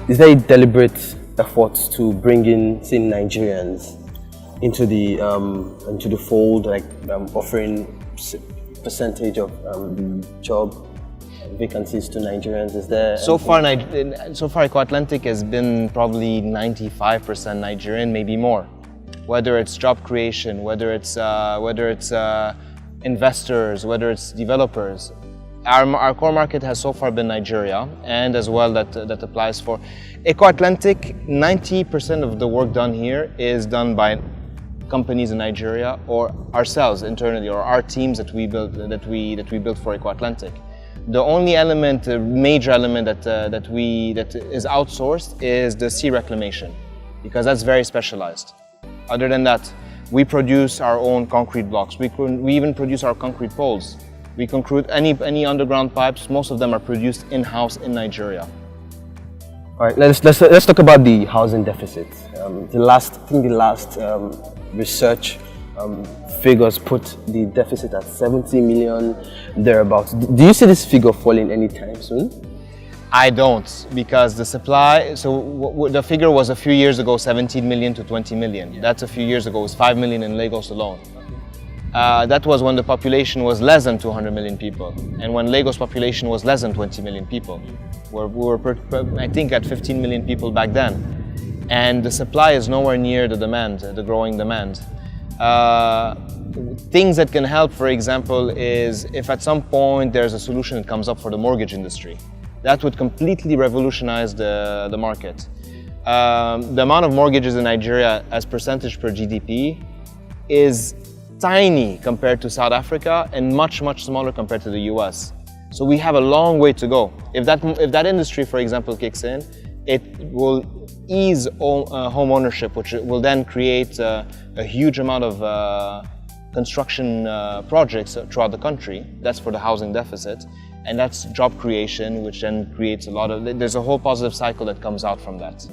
Is there a deliberate effort to bring in, say, Nigerians into the fold, like offering percentage of the job vacancies to Nigerians? Is there so far Eko Atlantic has been probably 95% Nigerian, maybe more. Whether it's job creation, whether it's investors, whether it's developers. Our core market has so far been Nigeria, and as well that applies for Eko Atlantic. 90% of the work done here is done by companies in Nigeria or ourselves internally, or our teams that we built for Eko Atlantic. The only element, major element that is outsourced is the sea reclamation, because that's very specialized. Other than that, we produce our own concrete blocks. We even produce our concrete poles. We concrete any underground pipes. Most of them are produced in-house in Nigeria. All right, let's talk about the housing deficit. The last research figures put the deficit at 70 million thereabouts. Do you see this figure falling anytime soon? I don't, because the supply, the figure was a few years ago 17 million to 20 million. Yeah. That's a few years ago. It was 5 million in Lagos alone. That was when the population was less than 200 million people, and when Lagos population was less than 20 million people. We were I think at 15 million people back then. And the supply is nowhere near the demand, the growing demand. Things that can help, for example, is if at some point there's a solution that comes up for the mortgage industry. That would completely revolutionize the market. The amount of mortgages in Nigeria as percentage per GDP is tiny compared to South Africa and much, much smaller compared to the US. So we have a long way to go. If that industry, for example, kicks in, it will ease home ownership, which will then create a huge amount of construction projects throughout the country. That's for the housing deficit. And that's job creation, which then creates there's a whole positive cycle that comes out from that.